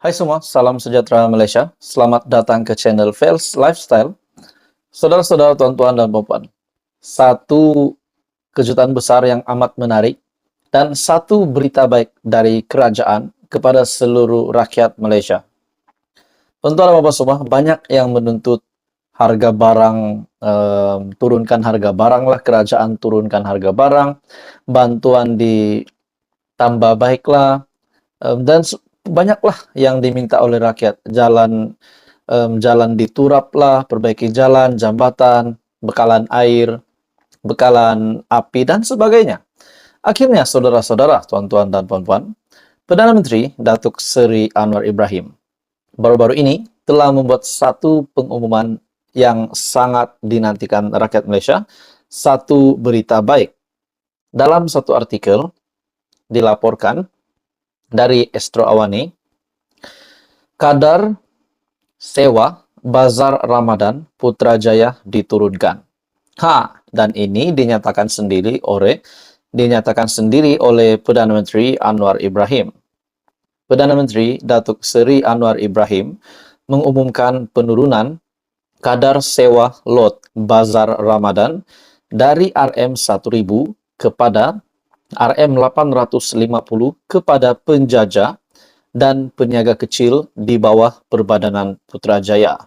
Hai semua, salam sejahtera Malaysia. Selamat datang ke channel Fels Lifestyle. Saudara-saudara, tuan-tuan dan puan-puan, satu kejutan besar yang amat menarik dan satu berita baik dari kerajaan kepada seluruh rakyat Malaysia. Tuan-tuan dan puan-puan semua, banyak yang menuntut harga barang, turunkan harga barang lah, kerajaan turunkan harga barang, bantuan ditambah baiklah, dan banyaklah yang diminta oleh rakyat. Jalan diturap lah, perbaiki jalan, jambatan, bekalan air, bekalan api, dan sebagainya. Akhirnya, saudara-saudara, tuan-tuan dan puan-puan, Perdana Menteri Datuk Seri Anwar Ibrahim baru-baru ini telah membuat satu pengumuman yang sangat dinantikan rakyat Malaysia, satu berita baik. Dalam satu artikel dilaporkan dari Astro Awani, kadar sewa Bazar Ramadan Putrajaya diturunkan. Dan ini dinyatakan sendiri oleh Perdana Menteri Anwar Ibrahim. Perdana Menteri Datuk Seri Anwar Ibrahim mengumumkan penurunan kadar sewa lot Bazar Ramadan dari RM1.000 kepada RM850 kepada penjajah dan peniaga kecil di bawah Perbadanan Putrajaya.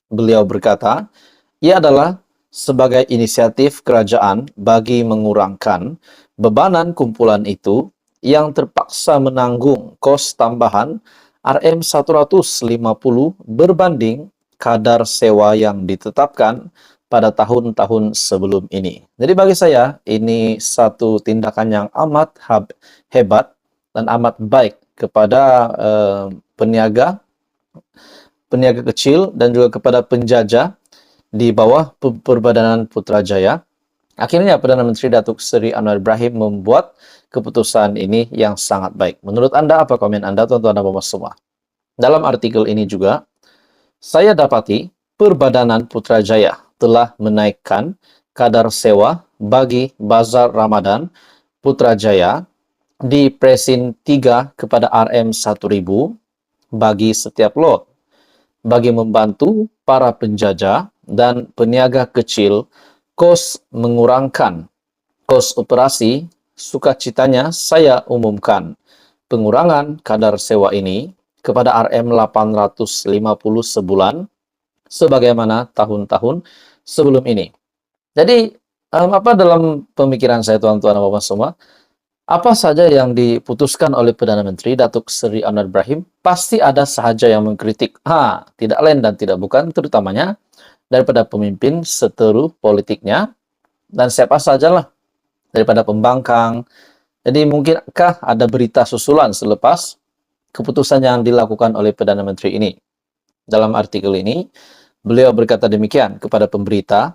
Beliau berkata, ia adalah sebagai inisiatif kerajaan bagi mengurangkan bebanan kumpulan itu yang terpaksa menanggung kos tambahan RM150 berbanding kadar sewa yang ditetapkan pada tahun-tahun sebelum ini. Jadi bagi saya, ini satu tindakan yang amat hebat dan amat baik kepada peniaga kecil dan juga kepada penjajah di bawah Perbadanan Putrajaya. Akhirnya Perdana Menteri Datuk Seri Anwar Ibrahim membuat keputusan ini yang sangat baik. Menurut Anda, apa komen Anda, tuan-tuan dan puan-puan semua? Dalam artikel ini juga, saya dapati Perbadanan Putrajaya telah menaikkan kadar sewa bagi Bazar Ramadan Putrajaya di Presin 3 kepada RM1.000 bagi setiap lot, bagi membantu para penjajah dan peniaga kecil mengurangkan kos operasi. Sukacitanya saya umumkan pengurangan kadar sewa ini kepada RM850 sebulan sebagaimana tahun-tahun sebelum ini. Jadi, apa dalam pemikiran saya, tuan-tuan dan puan-puan semua, apa saja yang diputuskan oleh Perdana Menteri Datuk Seri Anwar Ibrahim, pasti ada sahaja yang mengkritik. Tidak lain dan tidak bukan, terutamanya daripada pemimpin seteru politiknya, dan siapa sajalah daripada pembangkang. Jadi mungkinkah ada berita susulan selepas keputusan yang dilakukan oleh Perdana Menteri ini? Dalam artikel ini, beliau berkata demikian kepada pemberita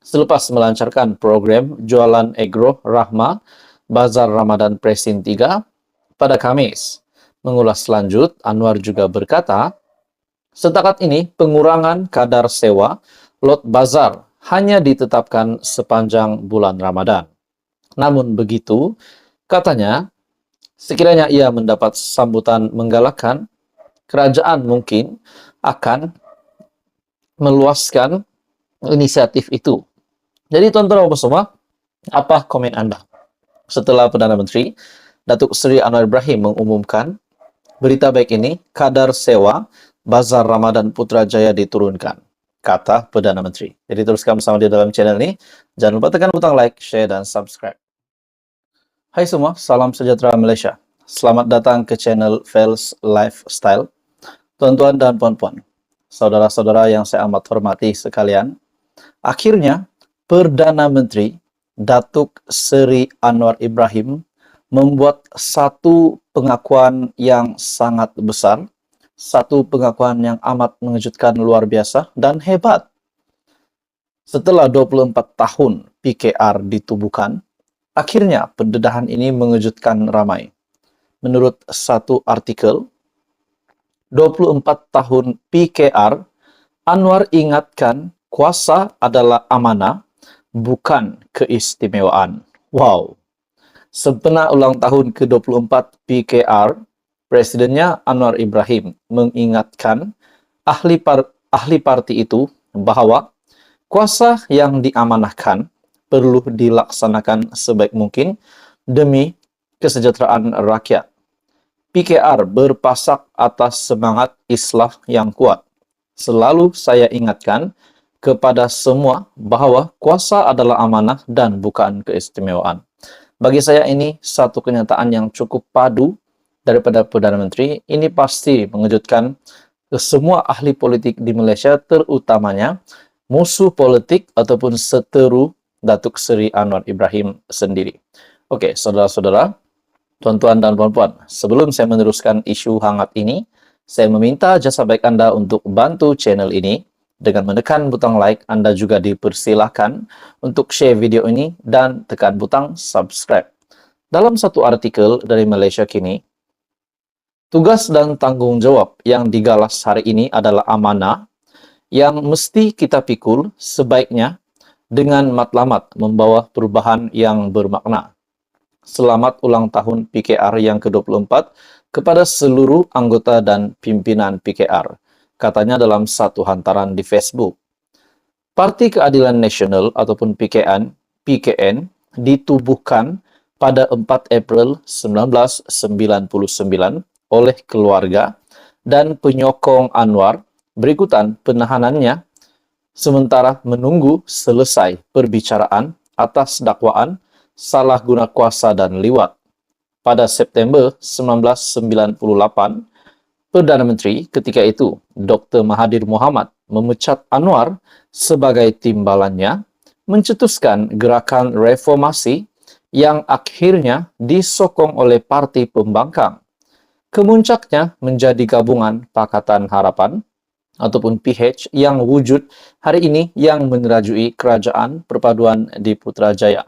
selepas melancarkan program jualan Agro Rahma Bazar Ramadan Presin 3 pada Khamis. Mengulas lanjut, Anwar juga berkata, setakat ini pengurangan kadar sewa lot bazar hanya ditetapkan sepanjang bulan Ramadan. Namun begitu, katanya, sekiranya ia mendapat sambutan menggalakkan, kerajaan mungkin akan meluaskan inisiatif itu. Jadi tuan-tuan dan puan semua, apa komen Anda setelah Perdana Menteri Datuk Seri Anwar Ibrahim mengumumkan berita baik ini, kadar sewa Bazar Ramadan Putrajaya diturunkan, kata Perdana Menteri. Jadi teruskan bersama dia dalam channel ini. Jangan lupa tekan butang like, share, dan subscribe. Hai semua, salam sejahtera Malaysia. Selamat datang ke channel Fels Lifestyle. Tuan-tuan dan puan-puan, saudara-saudara yang saya amat hormati sekalian, akhirnya Perdana Menteri Datuk Seri Anwar Ibrahim membuat satu pengakuan yang sangat besar, satu pengakuan yang amat mengejutkan, luar biasa dan hebat. Setelah 24 tahun PKR ditubuhkan, akhirnya pendedahan ini mengejutkan ramai. Menurut satu artikel, 24 tahun PKR, Anwar ingatkan kuasa adalah amanah, bukan keistimewaan. Wow! Sebenar ulang tahun ke-24 PKR, Presidennya Anwar Ibrahim mengingatkan ahli parti itu bahwa kuasa yang diamanahkan perlu dilaksanakan sebaik mungkin demi kesejahteraan rakyat. PKR berpasak atas semangat islah yang kuat. Selalu saya ingatkan kepada semua bahwa kuasa adalah amanah dan bukan keistimewaan. Bagi saya ini satu kenyataan yang cukup padu daripada Perdana Menteri. Ini pasti mengejutkan ke semua ahli politik di Malaysia, terutamanya musuh politik ataupun seteru Datuk Seri Anwar Ibrahim sendiri. Oke, saudara-saudara, tuan-tuan dan puan-puan, sebelum saya meneruskan isu hangat ini, saya meminta jasa baik Anda untuk bantu channel ini. Dengan menekan butang like, Anda juga dipersilahkan untuk share video ini dan tekan butang subscribe. Dalam satu artikel dari Malaysia Kini, tugas dan tanggung jawab yang digalas hari ini adalah amanah yang mesti kita pikul sebaiknya dengan matlamat membawa perubahan yang bermakna. Selamat ulang tahun PKR yang ke-24 kepada seluruh anggota dan pimpinan PKR, katanya dalam satu hantaran di Facebook. Parti Keadilan Nasional ataupun PKN ditubuhkan pada 4 April 1999 oleh keluarga dan penyokong Anwar berikutan penahanannya sementara menunggu selesai perbicaraan atas dakwaan salah guna kuasa dan liwat. Pada September 1998, Perdana Menteri ketika itu, Dr. Mahathir Mohamad, memecat Anwar sebagai timbalannya, mencetuskan gerakan reformasi yang akhirnya disokong oleh parti pembangkang. Kemuncaknya menjadi gabungan Pakatan Harapan ataupun PH yang wujud hari ini yang menerajui kerajaan perpaduan di Putrajaya.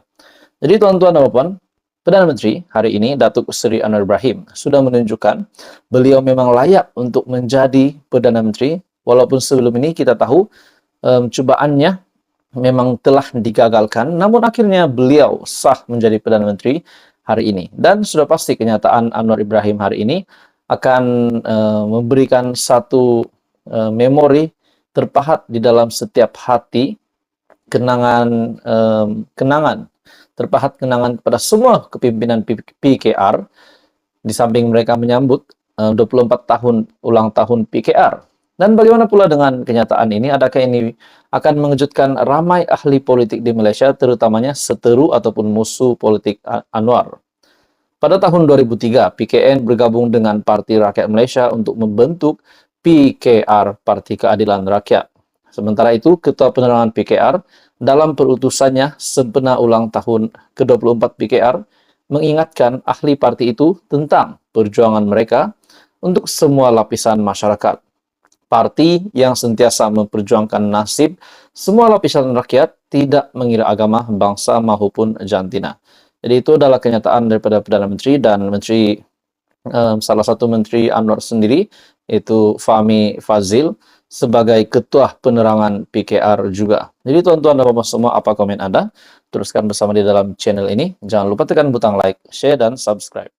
Jadi tuan-tuan dan puan, Perdana Menteri hari ini, Datuk Seri Anwar Ibrahim, sudah menunjukkan beliau memang layak untuk menjadi Perdana Menteri, walaupun sebelum ini kita tahu cobaannya memang telah digagalkan, namun akhirnya beliau sah menjadi Perdana Menteri hari ini. Dan sudah pasti kenyataan Anwar Ibrahim hari ini akan memberikan satu memori terpahat di dalam setiap hati, kenangan terpahat kenangan kepada semua kepimpinan PKR, di samping mereka menyambut 24 tahun ulang tahun PKR. Dan bagaimana pula dengan kenyataan ini? Adakah ini akan mengejutkan ramai ahli politik di Malaysia, terutamanya seteru ataupun musuh politik Anwar? Pada tahun 2003, PKN bergabung dengan Parti Rakyat Malaysia untuk membentuk PKR, Parti Keadilan Rakyat. Sementara itu, Ketua Penerangan PKR dalam perutusannya sempena ulang tahun ke-24 PKR mengingatkan ahli parti itu tentang perjuangan mereka untuk semua lapisan masyarakat. Parti yang sentiasa memperjuangkan nasib semua lapisan rakyat, tidak mengira agama, bangsa maupun jantina. Jadi itu adalah kenyataan daripada Perdana Menteri dan salah satu Menteri Anwar sendiri, yaitu Fahmi Fadzil, sebagai Ketua Penerangan PKR juga. Jadi tuan-tuan dan puan semua, apa komen Anda? Teruskan bersama di dalam channel ini. Jangan lupa tekan butang like, share, dan subscribe.